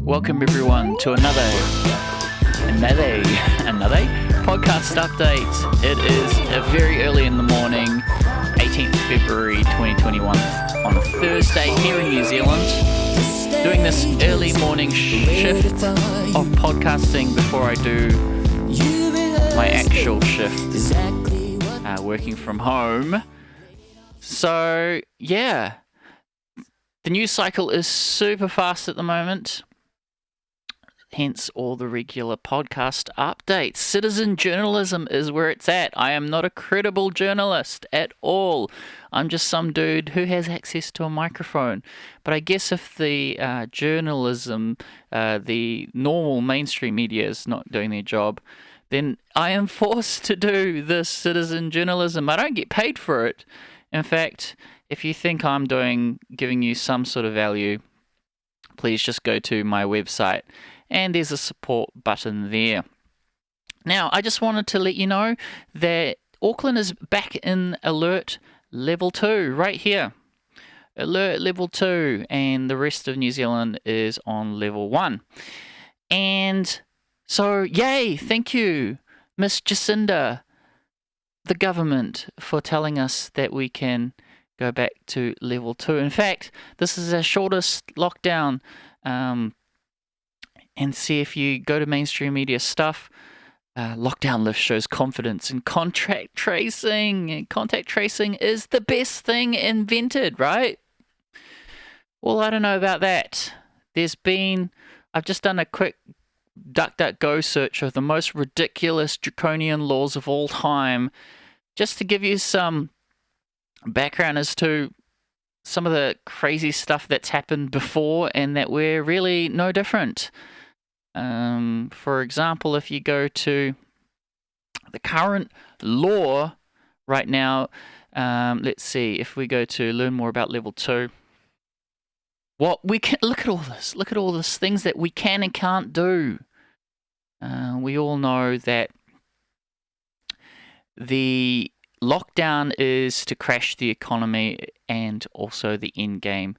Welcome everyone to another podcast update. It is very early in the morning, 18th February 2021 on a Thursday here in New Zealand. Doing this early morning shift of podcasting before I do my actual shift, working from home. So yeah, the news cycle is super fast at the moment. Hence all the regular podcast updates. Citizen journalism is where it's at. I am not a credible journalist at all. I'm just some dude who has access to a microphone. But I guess if the journalism, the normal mainstream media is not doing their job, then I am forced to do this citizen journalism. I don't get paid for it. In fact, if you think I'm giving you some sort of value, please just go to my website. And there's a support button there. Now, I just wanted to let you know that Auckland is back in Alert Level 2, right here. Alert Level 2, and the rest of New Zealand is on Level 1. And so, yay, thank you, Miss Jacinda, the government, for telling us that we can go back to Level 2. In fact, this is our shortest lockdown. And see, if you go to mainstream media stuff, lockdown lift shows confidence in contact tracing. And contact tracing is the best thing invented, right? Well, I don't know about that. I've just done a quick DuckDuckGo search of the most ridiculous draconian laws of all time, just to give you some background as to some of the crazy stuff that's happened before and that we're really no different. For example, if you go to the current law right now, let's see, if we go to learn more about Level 2, we can look at all this things that we can and can't do. We all know that the lockdown is to crash the economy, and also the end game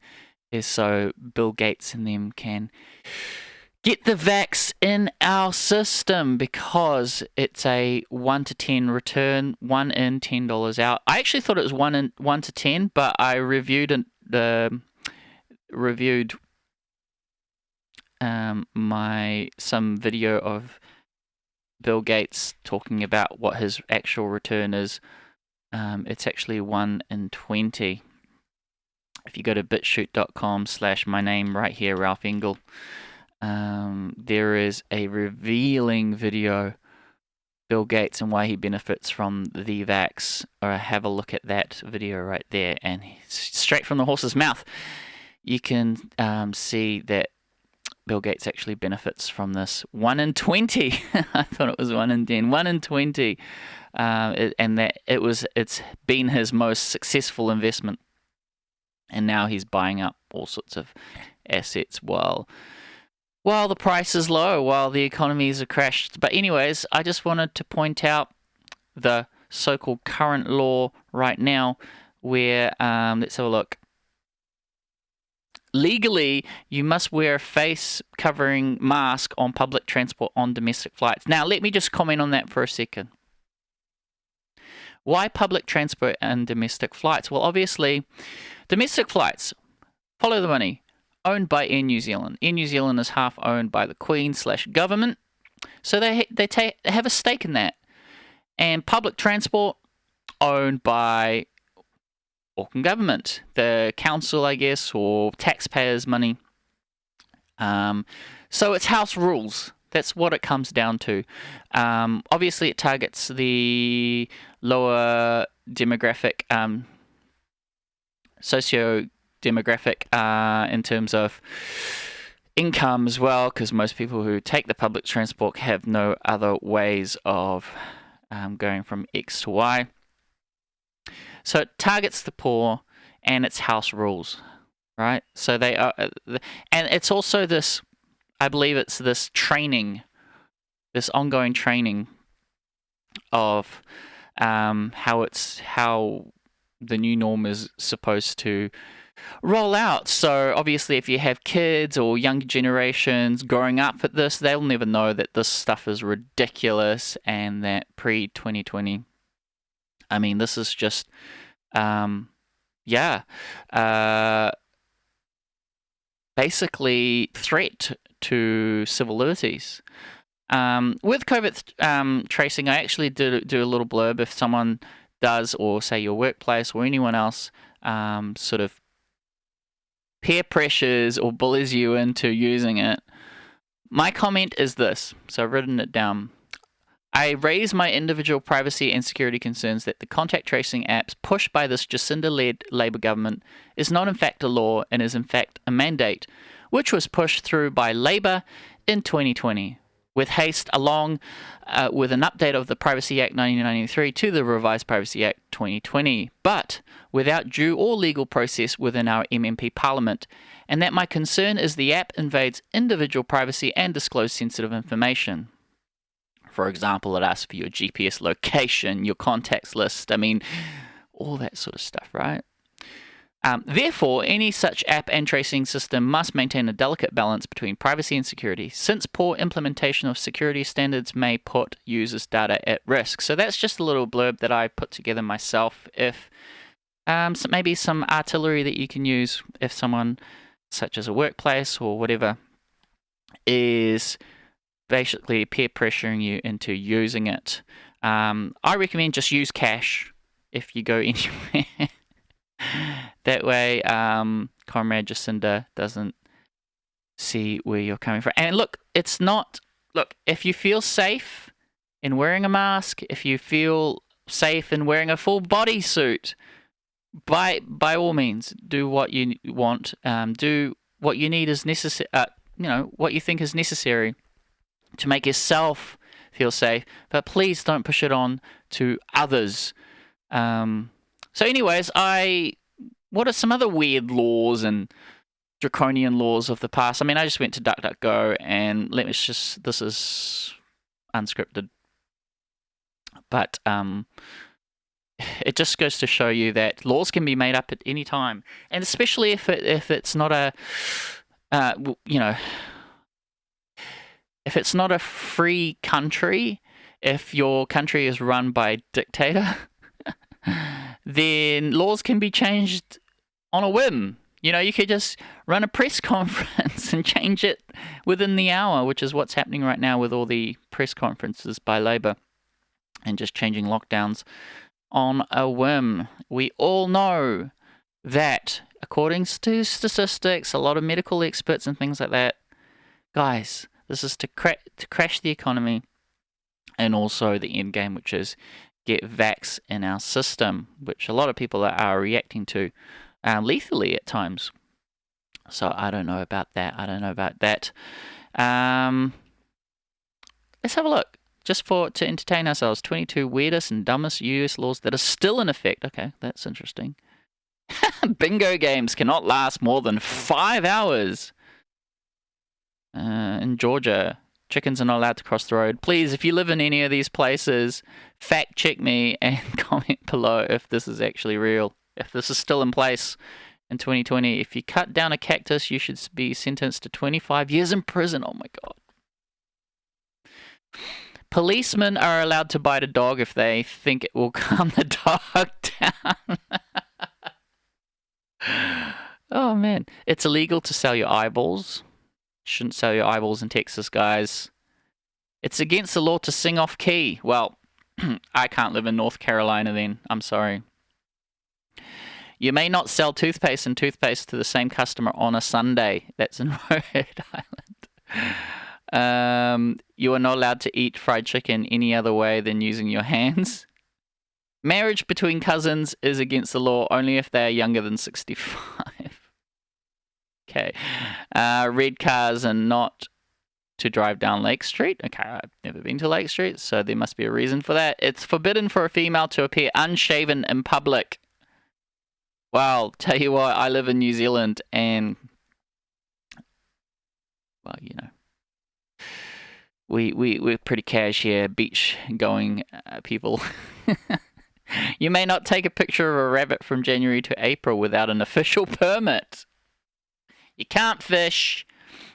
is so Bill Gates and them can get the vax in our system, because it's a 1 to 10 return, 1 in, $10 out. I actually thought it was 1 to 10, but I reviewed some video of Bill Gates talking about what his actual return is. It's actually 1 in 20. If you go to bitshoot.com/my name right here, Ralph Engel, there is a revealing video, Bill Gates and why he benefits from the vax. Or have a look at that video right there, and straight from the horse's mouth, you can see that Bill Gates actually benefits from this. 1 in 20. I thought it was 1 in 10. 1 in 20, and that it's been his most successful investment. And now he's buying up all sorts of assets while the price is low, while the economies are crashed. But anyways, I just wanted to point out the so-called current law right now, where, let's have a look. Legally, you must wear a face-covering mask on public transport on domestic flights. Now, let me just comment on that for a second. Why public transport and domestic flights? Well, obviously, domestic flights, follow the money, owned by Air New Zealand. Air New Zealand is half owned by the Queen/government, so they have a stake in that. And public transport, owned by Auckland government, the council, I guess, or taxpayers' money. So it's house rules. That's what it comes down to. Obviously, it targets the lower demographic, socio-demographic, in terms of income as well, because most people who take the public transport have no other ways of going from X to Y. So it targets the poor, and it's house rules, right? So they are, and it's also this, I believe it's this training, this ongoing training of how the new norm is supposed to roll out. So obviously, if you have kids or younger generations growing up at this, they'll never know that this stuff is ridiculous and that pre-2020. I mean, this is just, yeah, basically threat to civil liberties. With COVID tracing, I actually do a little blurb if someone does, or say your workplace or anyone else, sort of peer pressures or bullies you into using it. My comment is this, so I've written it down. I raise my individual privacy and security concerns that the contact tracing apps pushed by this Jacinda-led Labour government is not in fact a law and is in fact a mandate, which was pushed through by Labour in 2020 with haste, along with an update of the Privacy Act 1993 to the Revised Privacy Act 2020, but without due or legal process within our MMP Parliament, and that my concern is the app invades individual privacy and discloses sensitive information. For example, it asks for your GPS location, your contacts list, I mean, all that sort of stuff, right? Therefore, any such app and tracing system must maintain a delicate balance between privacy and security, since poor implementation of security standards may put users' data at risk. So that's just a little blurb that I put together myself. If so maybe some artillery that you can use if someone, such as a workplace or whatever, is basically peer pressuring you into using it. I recommend just use cash if you go anywhere. That way, Comrade Jacinda doesn't see where you're coming from. And look, it's not... Look, if you feel safe in wearing a mask, if you feel safe in wearing a full bodysuit, by all means, do what you want. Do what you need is necessary. What you think is necessary to make yourself feel safe. But please don't push it on to others. So anyways, what are some other weird laws and draconian laws of the past? I mean, I just went to DuckDuckGo, and this is unscripted. But it just goes to show you that laws can be made up at any time. And especially if it's not a, if it's not a free country, if your country is run by a dictator, then laws can be changed on a whim. You could just run a press conference and change it within the hour, which is what's happening right now with all the press conferences by Labour and just changing lockdowns on a whim. We all know that, according to statistics, a lot of medical experts and things like that, guys, this is to crash the economy, and also the end game, which is get vax in our system, which a lot of people are reacting to lethally at times. So I don't know about that. Let's have a look. Just to entertain ourselves, 22 weirdest and dumbest US laws that are still in effect. Okay, that's interesting. Bingo games cannot last more than 5 hours. In Georgia, chickens are not allowed to cross the road. Please, if you live in any of these places, fact check me and comment below if this is actually real, if this is still in place in 2020. If you cut down a cactus, you should be sentenced to 25 years in prison. Oh my God. Policemen are allowed to bite a dog if they think it will calm the dog down. Oh man. It's illegal to sell your eyeballs. Shouldn't sell your eyeballs in Texas, guys. It's against the law to sing off key. Well, I can't live in North Carolina then. I'm sorry. You may not sell toothpaste and toothpaste to the same customer on a Sunday. That's in Rhode Island. You are not allowed to eat fried chicken any other way than using your hands. Marriage between cousins is against the law only if they are younger than 65. Okay. Red cars are not to drive down Lake Street. Okay, I've never been to Lake Street, so there must be a reason for that. It's forbidden for a female to appear unshaven in public. Well, tell you what, I live in New Zealand, and, well, we're pretty cash here, beach-going people. You may not take a picture of a rabbit from January to April without an official permit. You can't fish.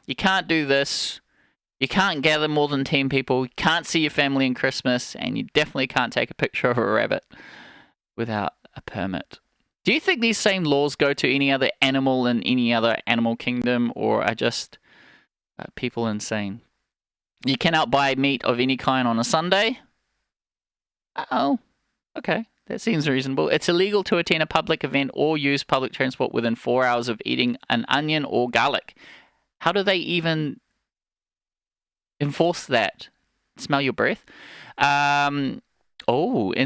You can't do this. You can't gather more than 10 people. You can't see your family in Christmas. And you definitely can't take a picture of a rabbit without a permit. Do you think these same laws go to any other animal in any other animal kingdom, or are just people insane? You cannot buy meat of any kind on a Sunday. Oh, okay. That seems reasonable. It's illegal to attend a public event or use public transport within 4 hours of eating an onion or garlic. How do they even enforce that? Smell your breath? In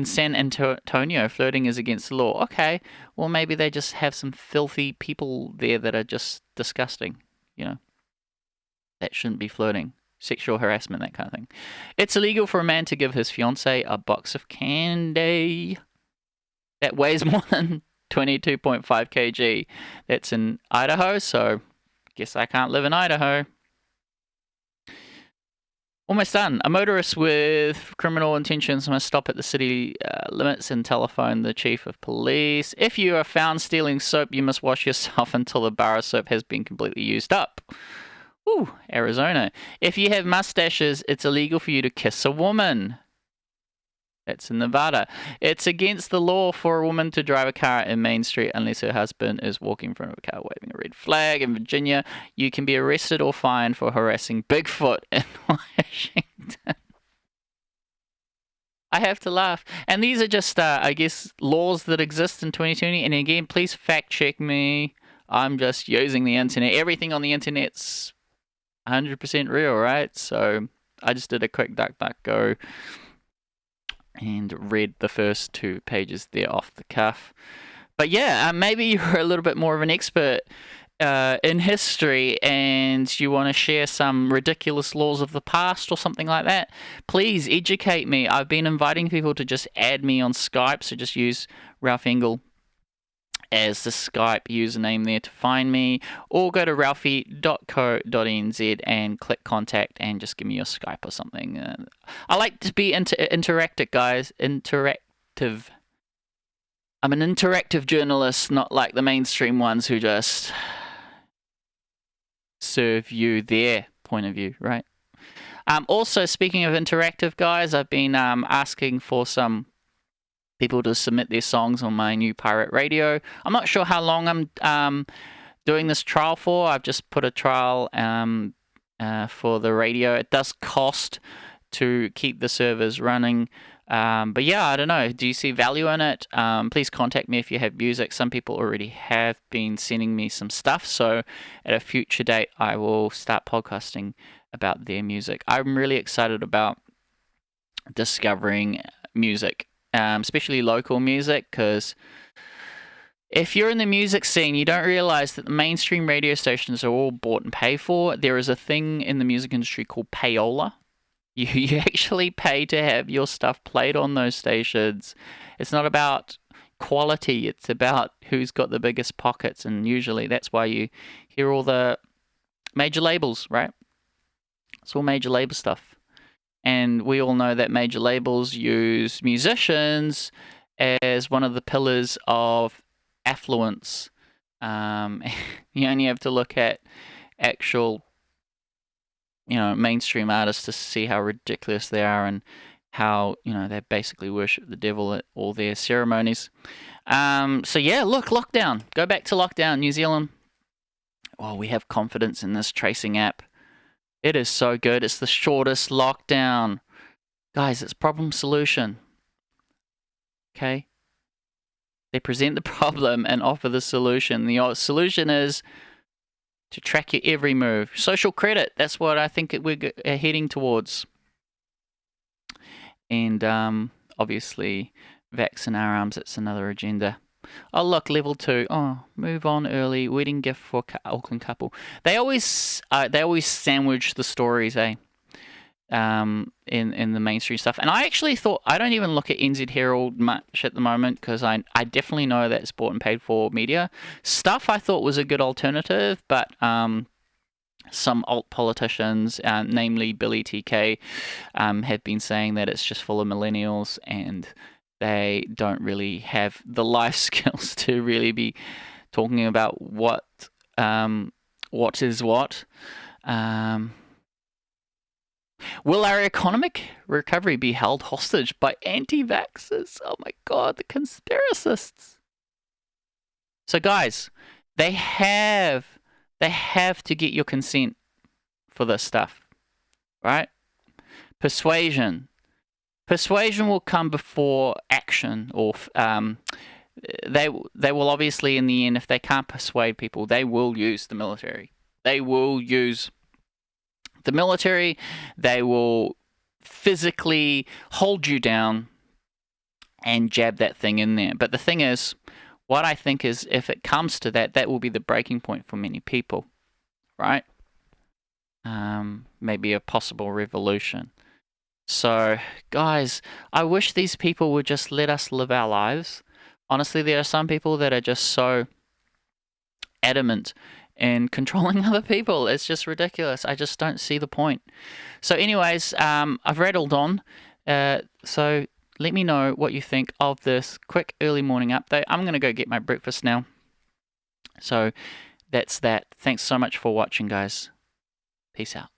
San Antonio, flirting is against the law. Okay, well, maybe they just have some filthy people there that are just disgusting. That shouldn't be flirting. Sexual harassment, that kind of thing. It's illegal for a man to give his fiancée a box of candy that weighs more than 22.5 kg. That's in Idaho, so guess I can't live in Idaho. Almost done. A motorist with criminal intentions must stop at the city limits and telephone the chief of police. If you are found stealing soap, you must wash yourself until the bar of soap has been completely used up. Ooh, Arizona. If you have mustaches, it's illegal for you to kiss a woman. That's in Nevada. It's against the law for a woman to drive a car in Main Street unless her husband is walking in front of a car waving a red flag. In Virginia, you can be arrested or fined for harassing Bigfoot in Washington. I have to laugh. And these are just, I guess, laws that exist in 2020. And again, please fact check me. I'm just using the internet. Everything on the internet's 100% real, right? So I just did a quick DuckDuckGo and read the first 2 pages there off the cuff. But yeah, maybe you're a little bit more of an expert in history and you want to share some ridiculous laws of the past or something like that. Please educate me. I've been inviting people to just add me on Skype, so just use Ralph Engel as the Skype username there to find me, or go to ralphie.co.nz and click contact and just give me your Skype or something. I like to be interactive, guys. Interactive. I'm an interactive journalist, not like the mainstream ones who just serve you their point of view, right? Also, speaking of interactive, guys, I've been asking for some people to submit their songs on my new pirate radio. I'm not sure how long I'm doing this trial for. I've just put a trial for the radio. It does cost to keep the servers running. But yeah, I don't know. Do you see value in it? Please contact me if you have music. Some people already have been sending me some stuff. So at a future date, I will start podcasting about their music. I'm really excited about discovering music. Especially local music, because if you're in the music scene, you don't realize that the mainstream radio stations are all bought and paid for. There is a thing in the music industry called payola. You actually pay to have your stuff played on those stations. It's not about quality, it's about who's got the biggest pockets, and usually that's why you hear all the major labels, right? It's all major label stuff. And we all know that major labels use musicians as one of the pillars of affluence. You only have to look at actual, mainstream artists to see how ridiculous they are and how, they basically worship the devil at all their ceremonies. So yeah, look, lockdown. Go back to lockdown, New Zealand. Oh, we have confidence in this tracing app. It is so good. It's the shortest lockdown. Guys, it's problem solution. Okay? They present the problem and offer the solution. The solution is to track your every move. Social credit. That's what I think we're heading towards. And obviously, vax in our arms. It's another agenda. Oh, look, level 2. Oh, move on early. Wedding gift for Auckland couple. They always sandwich the stories, in the mainstream stuff. And I actually thought, I don't even look at NZ Herald much at the moment because I definitely know that it's bought and paid for media. Stuff I thought was a good alternative, but some alt politicians, namely Billy TK, have been saying that it's just full of millennials and they don't really have the life skills to really be talking about what is what. Will our economic recovery be held hostage by anti-vaxxers? Oh my God, the conspiracists. So guys, they have to get your consent for this stuff, right? Persuasion will come before action, or they will obviously, in the end, if they can't persuade people, they will use the military. They will use the military. They will physically hold you down and jab that thing in there. But the thing is, what I think is, if it comes to that, that will be the breaking point for many people, right? Maybe a possible revolution. So, guys, I wish these people would just let us live our lives. Honestly, there are some people that are just so adamant in controlling other people. It's just ridiculous. I just don't see the point. So anyways, I've rattled on. So let me know what you think of this quick early morning update. I'm going to go get my breakfast now. So that's that. Thanks so much for watching, guys. Peace out.